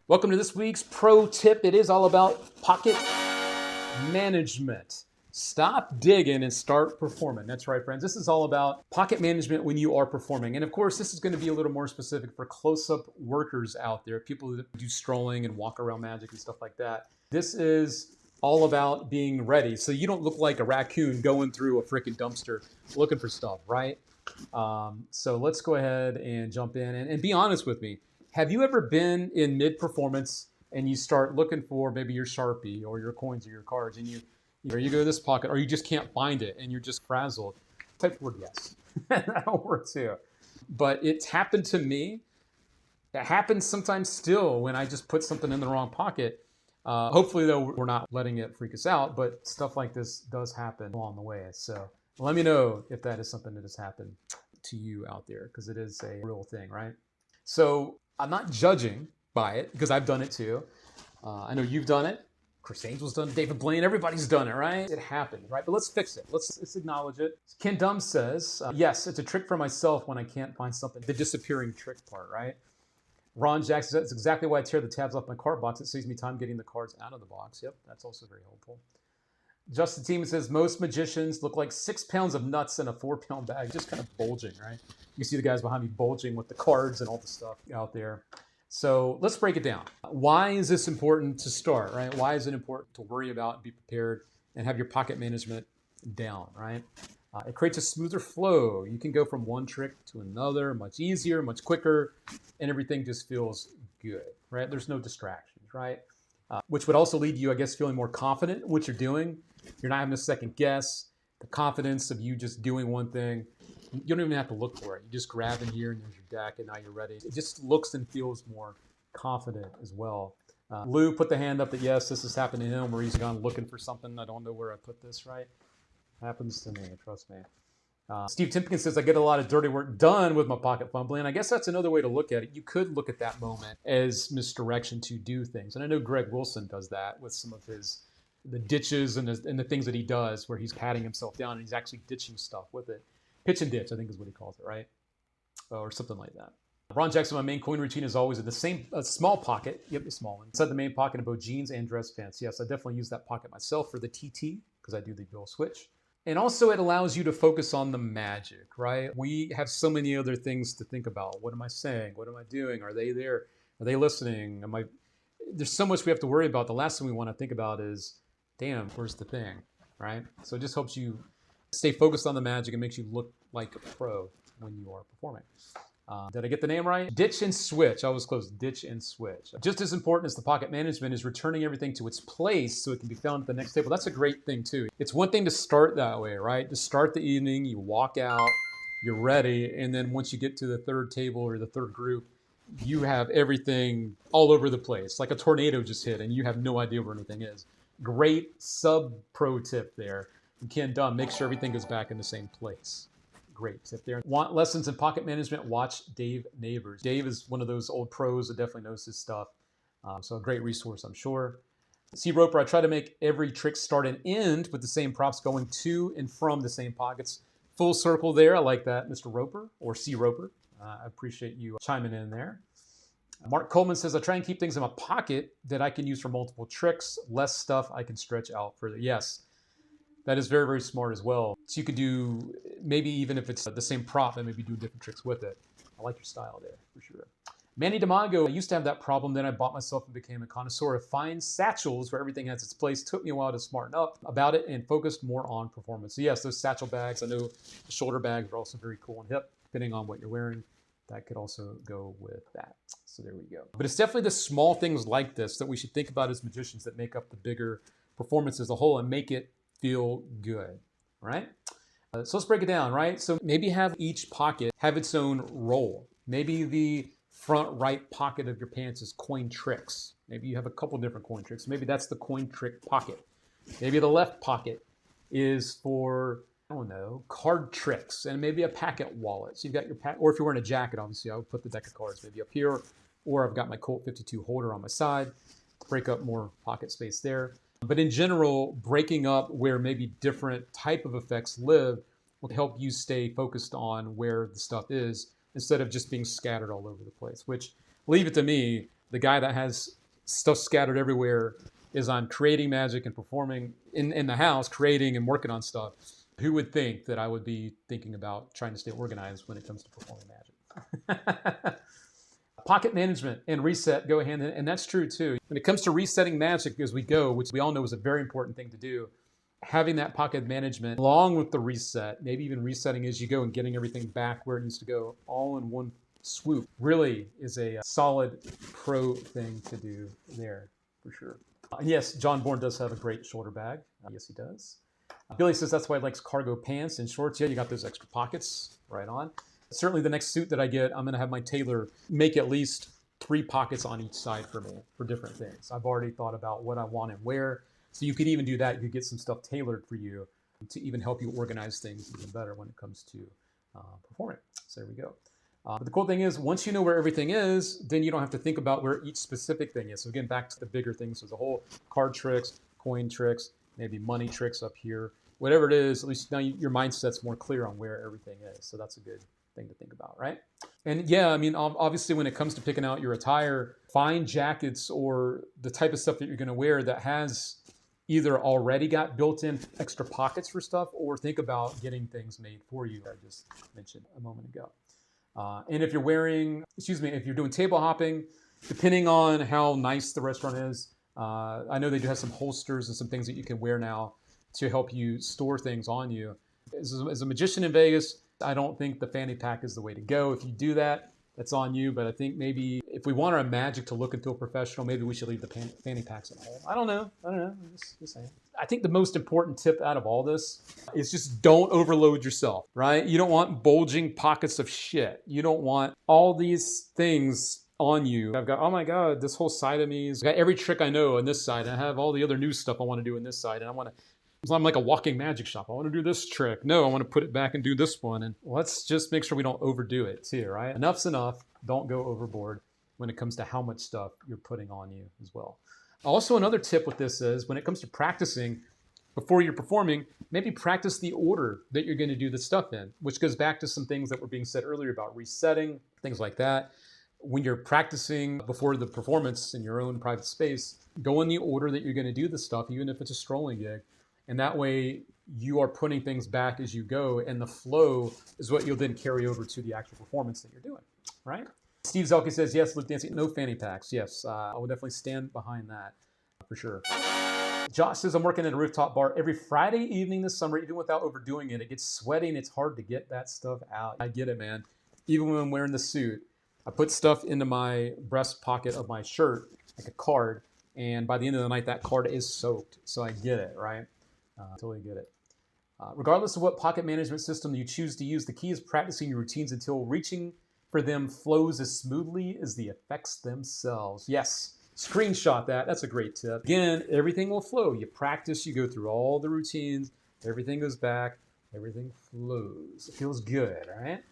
Welcome to this week's pro tip. It is all about pocket management. Stop digging and start performing. That's right, friends. This is all about pocket management when you are performing. And of course, this is going to be a little more specific for close-up workers out there, people that do strolling and walk around magic and stuff like that. This is all about being ready so you don't look like a raccoon going through a freaking dumpster looking for stuff, right? So let's go ahead and jump in and be honest with me. Have you ever been in mid-performance and you start looking for maybe your Sharpie or your coins or your cards and you go to this pocket or you just can't find it and you're just frazzled? Type the word yes. That'll work too. But it's happened to me. It happens sometimes still when I just put something in the wrong pocket. Hopefully, though, we're not letting it freak us out, but stuff like this does happen along the way. So let me know if that is something that has happened to you out there, because it is a real thing, right? So I'm not judging by it because I've done it too. I know you've done it. Chris Angel's done it. David Blaine, everybody's done it, right? It happened, right? But let's fix it. Let's acknowledge it. Ken Dum says, yes, it's a trick for myself when I can't find something. The disappearing trick part, right? Ron Jackson says, that's exactly why I tear the tabs off my card box. It saves me time getting the cards out of the box. Yep, that's also very helpful. Justin Teeman says, most magicians look like 6 pounds of nuts in a 4-pound bag, just kind of bulging, right? You see the guys behind me bulging with the cards and all the stuff out there. So let's break it down. Why is this important to start, right? Why is it important to worry about and be prepared and have your pocket management down, right? It creates a smoother flow. You can go from one trick to another much easier, much quicker, and everything just feels good, right? There's no distractions, right? Which would also lead you, I guess, feeling more confident in what you're doing. You're not having to second guess. The confidence of you just doing one thing, you don't even have to look for it. You just grab in here and there's your deck and now you're ready. It just looks and feels more confident as well. Lou put the hand up that yes, this has happened to him where he's gone looking for something. I don't know where I put this, right? Happens to me, trust me. Steve Timpkins says, I get a lot of dirty work done with my pocket fumbling. I guess that's another way to look at it. You could look at that moment as misdirection to do things. And I know Greg Wilson does that with some of the ditches and the things that he does where he's patting himself down and he's actually ditching stuff with it. Pitch and ditch, I think is what he calls it, right? Or something like that. Ron Jackson, my main coin routine is always in the same small pocket. Yep, the small one. Inside the main pocket of both jeans and dress pants. Yes, I definitely use that pocket myself for the TT because I do the bill switch. And also it allows you to focus on the magic, right? We have so many other things to think about. What am I saying? What am I doing? Are they there? Are they listening? There's so much we have to worry about. The last thing we want to think about is, damn, where's the thing, right? So it just helps you stay focused on the magic and makes you look like a pro when you are performing. Did I get the name right? Ditch and switch. I was close. Ditch and switch. Just as important as the pocket management is returning everything to its place so it can be found at the next table. That's a great thing too. It's one thing to start that way, right? To start the evening, you walk out, you're ready, and then once you get to the third table or the third group, you have everything all over the place. Like a tornado just hit and you have no idea where anything is. Great sub-pro tip there. And Ken Dunn, make sure everything goes back in the same place. Great tip there. Want lessons in pocket management? Watch Dave Neighbors. Dave is one of those old pros that definitely knows his stuff. So a great resource, I'm sure. C. Roper, I try to make every trick start and end with the same props going to and from the same pockets. Full circle there. I like that, Mr. Roper or C. Roper. I appreciate you chiming in there. Mark Coleman says, I try and keep things in my pocket that I can use for multiple tricks. Less stuff I can stretch out further. Yes. That is very, very smart as well. So you could do, maybe even if it's the same prop, and maybe do different tricks with it. I like your style there, for sure. Manny DeMago, I used to have that problem. Then I bought myself and became a connoisseur of fine satchels where everything has its place. Took me a while to smarten up about it and focused more on performance. So yes, those satchel bags, I know the shoulder bags are also very cool and hip, depending on what you're wearing. That could also go with that. So there we go. But it's definitely the small things like this that we should think about as magicians that make up the bigger performance as a whole and make it feel good, right? So let's break it down, right? So maybe have each pocket have its own role. Maybe the front right pocket of your pants is coin tricks. Maybe you have a couple different coin tricks. Maybe that's the coin trick pocket. Maybe the left pocket is for, I don't know, card tricks and maybe a packet wallet. So you've got your or if you're wearing a jacket, obviously I would put the deck of cards maybe up here, or I've got my Colt 52 holder on my side to break up more pocket space there. But in general, breaking up where maybe different type of effects live will help you stay focused on where the stuff is instead of just being scattered all over the place, which, leave it to me, the guy that has stuff scattered everywhere as I'm creating magic and performing in the house, creating and working on stuff. Who would think that I would be thinking about trying to stay organized when it comes to performing magic? Pocket management and reset go hand in hand, and that's true too. When it comes to resetting magic as we go, which we all know is a very important thing to do, having that pocket management along with the reset, maybe even resetting as you go and getting everything back where it needs to go all in one swoop, really is a solid pro thing to do there for sure. Yes, John Bourne does have a great shoulder bag. Yes, he does. Billy says that's why he likes cargo pants and shorts. Yeah, you got those extra pockets, right on. Certainly the next suit that I get, I'm going to have my tailor make at least 3 pockets on each side for me for different things. I've already thought about what I want and where. So you could even do that. You could get some stuff tailored for you to even help you organize things even better when it comes to performing. So there we go. But the cool thing is, once you know where everything is, then you don't have to think about where each specific thing is. So again, back to the bigger things. So the whole card tricks, coin tricks, maybe money tricks up here. Whatever it is, at least now your mindset's more clear on where everything is. So that's a good thing to think about, right? And yeah, I mean, obviously when it comes to picking out your attire, find jackets or the type of stuff that you're going to wear that has either already got built-in extra pockets for stuff, or think about getting things made for you, I just mentioned a moment ago. And if you're if you're doing table hopping, depending on how nice the restaurant is, I know they do have some holsters and some things that you can wear now to help you store things on you. As a magician in Vegas, I don't think the fanny pack is the way to go. If you do that, that's on you. But I think maybe if we want our magic to look and feel professional, maybe we should leave the fanny packs at home. I don't know. I'm just saying. I think the most important tip out of all this is just don't overload yourself, right? You don't want bulging pockets of shit. You don't want all these things on you. I've got, oh my God, this whole side of me has got every trick I know on this side. And I have all the other new stuff I want to do on this side. And I'm like a walking magic shop. I want to do this trick. No, I want to put it back and do this one. And let's just make sure we don't overdo it too, right? Enough's enough. Don't go overboard when it comes to how much stuff you're putting on you as well. Also, another tip with this is when it comes to practicing before you're performing, maybe practice the order that you're going to do the stuff in, which goes back to some things that were being said earlier about resetting, things like that. When you're practicing before the performance in your own private space, go in the order that you're going to do the stuff, even if it's a strolling gig. And that way you are putting things back as you go, and the flow is what you'll then carry over to the actual performance that you're doing, right? Steve Zelke says, yes, Luke Dancy, no fanny packs. Yes, I will definitely stand behind that for sure. Josh says, I'm working at a rooftop bar every Friday evening this summer, even without overdoing it. It gets sweaty and it's hard to get that stuff out. I get it, man. Even when I'm wearing the suit, I put stuff into my breast pocket of my shirt, like a card, and by the end of the night, that card is soaked. So I get it, right? Totally get it. Regardless of what pocket management system you choose to use, the key is practicing your routines until reaching for them flows as smoothly as the effects themselves. Yes, screenshot that. That's a great tip. Again, everything will flow. You practice, you go through all the routines, everything goes back, everything flows. It feels good, all right?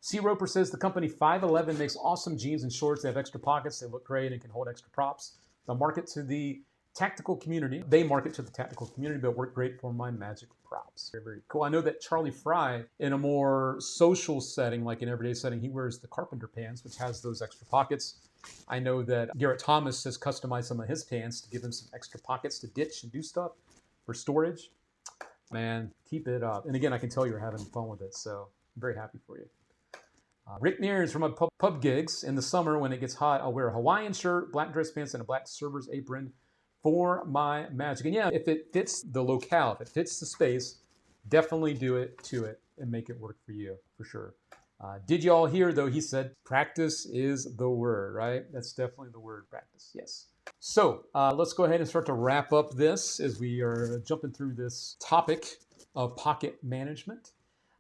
C. Roper says the company 511 makes awesome jeans and shorts. They have extra pockets. They look great and can hold extra props. They'll market to the tactical community. They market to the tactical community, but work great for my magic props. Very, very cool. I know that Charlie Fry, in a more social setting, like an everyday setting, he wears the carpenter pants, which has those extra pockets. I know that Garrett Thomas has customized some of his pants to give him some extra pockets to ditch and do stuff for storage. Man, keep it up. And again, I can tell you're having fun with it, so I'm very happy for you. Rick Nears from my pub gigs. In the summer, when it gets hot, I'll wear a Hawaiian shirt, black dress pants, and a black server's apron for my magic. And yeah, if it fits the locale, if it fits the space, definitely do it to it and make it work for you, for sure. Did you all hear, though, he said practice is the word, right? That's definitely the word, practice, yes. So let's go ahead and start to wrap up this as we are jumping through this topic of pocket management.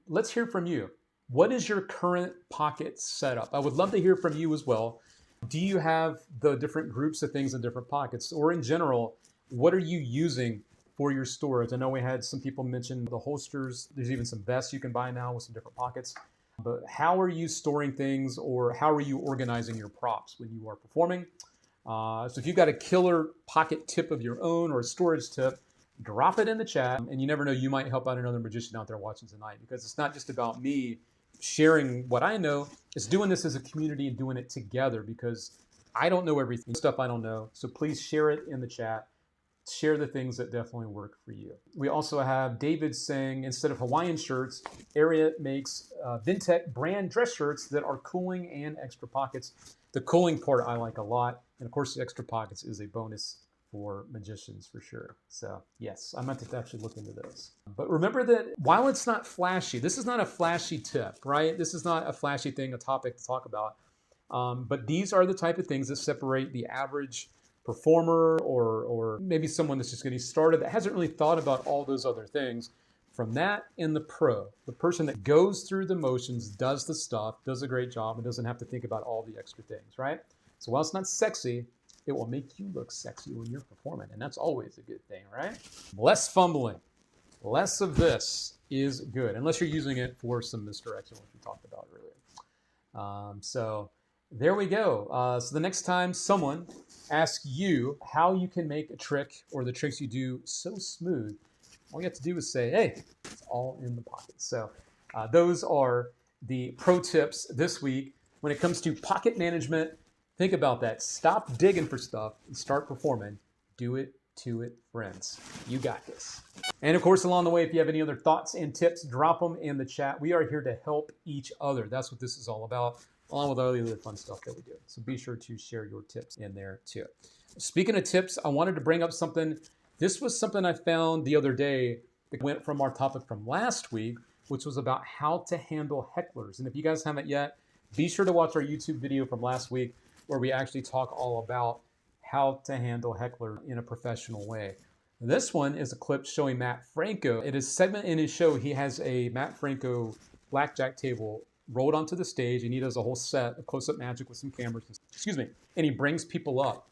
Let's hear from you. What is your current pocket setup? I would love to hear from you as well. Do you have the different groups of things in different pockets? Or in general, what are you using for your storage? I know we had some people mention the holsters. There's even some vests you can buy now with some different pockets. But how are you storing things, or how are you organizing your props when you are performing? So if you've got a killer pocket tip of your own or a storage tip, drop it in the chat. And you never know, you might help out another magician out there watching tonight, because it's not just about me sharing what I know. It's doing this as a community and doing it together, because I don't know everything, stuff I don't know. So please share it in the chat. Share the things that definitely work for you. We also have David saying, instead of Hawaiian shirts, Area makes Vintech brand dress shirts that are cooling and extra pockets. The cooling part I like a lot. And of course, the extra pockets is a bonus for magicians for sure. So yes, I meant to actually look into those. But remember that while it's not flashy, this is not a flashy tip, right? This is not a flashy thing, a topic to talk about. But these are the type of things that separate the average performer or maybe someone that's just getting started that hasn't really thought about all those other things from that in the pro. The person that goes through the motions, does the stuff, does a great job, and doesn't have to think about all the extra things, right? So while it's not sexy, it will make you look sexy when you're performing, and that's always a good thing, right? Less fumbling, less of this is good, unless you're using it for some misdirection, which we talked about earlier. So there we go. So the next time someone asks you how you can make a trick or the tricks you do so smooth, all you have to do is say, hey, it's all in the pocket. So those are the pro tips this week. When it comes to pocket management, think about that. Stop digging for stuff and start performing. Do it to it, friends. You got this. And of course, along the way, if you have any other thoughts and tips, drop them in the chat. We are here to help each other. That's what this is all about, along with all the other fun stuff that we do. So be sure to share your tips in there too. Speaking of tips, I wanted to bring up something. This was something I found the other day that went from our topic from last week, which was about how to handle hecklers. And if you guys haven't yet, be sure to watch our YouTube video from last week where we actually talk all about how to handle heckler in a professional way. This one is a clip showing Matt Franco. It is a segment in his show. He has a Matt Franco blackjack table rolled onto the stage, and he does a whole set of close-up magic with some cameras, and he brings people up.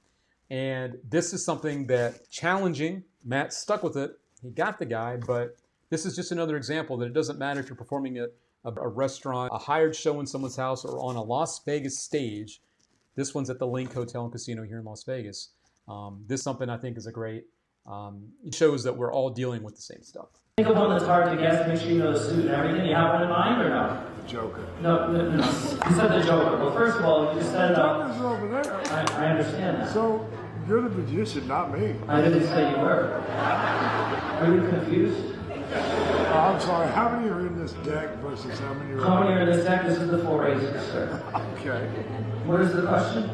And this is something that challenging. Matt stuck with it. He got the guy, but this is just another example that it doesn't matter if you're performing at a restaurant, a hired show in someone's house, or on a Las Vegas stage. This one's at the Link Hotel and Casino here in Las Vegas. This is something I think is a great, it shows that we're all dealing with the same stuff. Think of one that's hard to guess, make sure you know the suit and everything. You have one in mind or no? The Joker. No. You said the Joker. Well, first of all, you just set it up. The Joker's over there. I understand that. So, you're the magician, not me. I didn't say you were. Are you confused? I'm sorry, how many are in this deck versus how many are How many are in this deck? This is the 4 aces, sir. Okay. What is the question?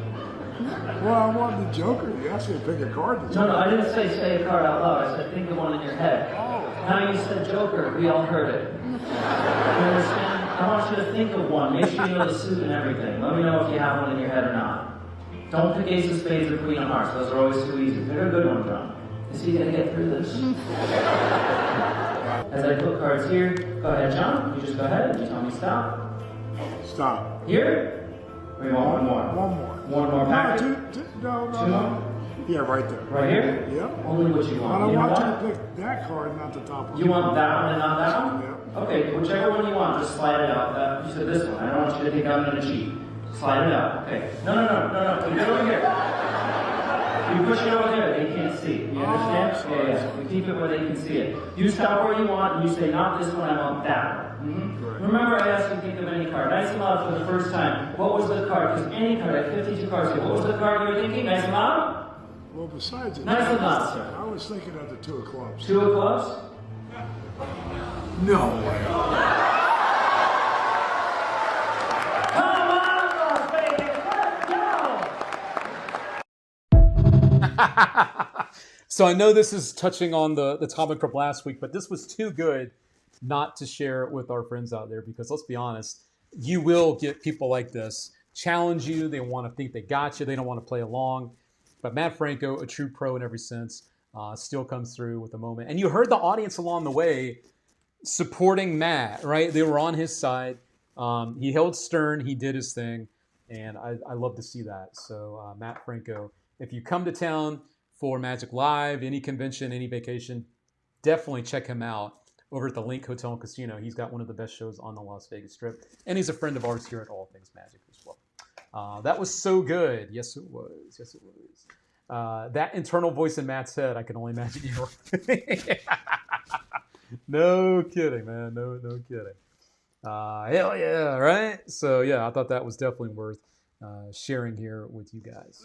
Well, I want the Joker. You asked me to pick a card. No, I didn't say a card out loud. I said think of one in your head. Oh. Now you said Joker. We all heard it. You understand? I want you to think of one. Make sure you know the suit and everything. Let me know if you have one in your head or not. Don't pick ace of spades or queen of hearts. Those are always too easy. Pick a good one, John. Is he going to get through this? As I put cards here, go ahead, John. You just go ahead and you tell me stop. Stop. Here? Or you want one more? One more. One more packet? No. Two more? Yeah, right there. Right here? Yep. Only what you want. But I You know want what? you to pick that card, not the top one. You want that one and not that one? Yeah. Okay, whichever one you want, just slide it out. You said this one. I don't want you to think I'm going to cheat. Slide it out. Okay. No. Put it over here. You push it over there. They can't see. You understand? Yeah. We keep it where they can see it. You stop where you want, and you say, not this one, I want that one. Mm-hmm. Right. Remember, I asked you to think of any card. Nice and loud for the first time. What was the card? Because any card, I have 52 cards here. What was the card you were thinking? Nice and loud? Well, besides it, Nice and loud, sir. I was thinking of the two of clubs. Two of clubs? No way. Come on, Las Vegas, let's go! So I know this is touching on the topic from last week, but this was too good not to share with our friends out there, because let's be honest, you will get people like this challenge you. They want to think they got you. They don't want to play along. But Matt Franco, a true pro in every sense, still comes through with a moment. And you heard the audience along the way supporting Matt, right? They were on his side. He held stern. He did his thing. And I love to see that. So Matt Franco, if you come to town for Magic Live, any convention, any vacation, definitely check him out over at the Link Hotel and Casino. He's got one of the best shows on the Las Vegas Strip. And he's a friend of ours here at All Things Magic as well. That was so good. Yes, it was. Yes, it was. That internal voice in Matt's head, I can only imagine you. No kidding, man. No kidding. Hell yeah, right? So yeah, I thought that was definitely worth sharing here with you guys.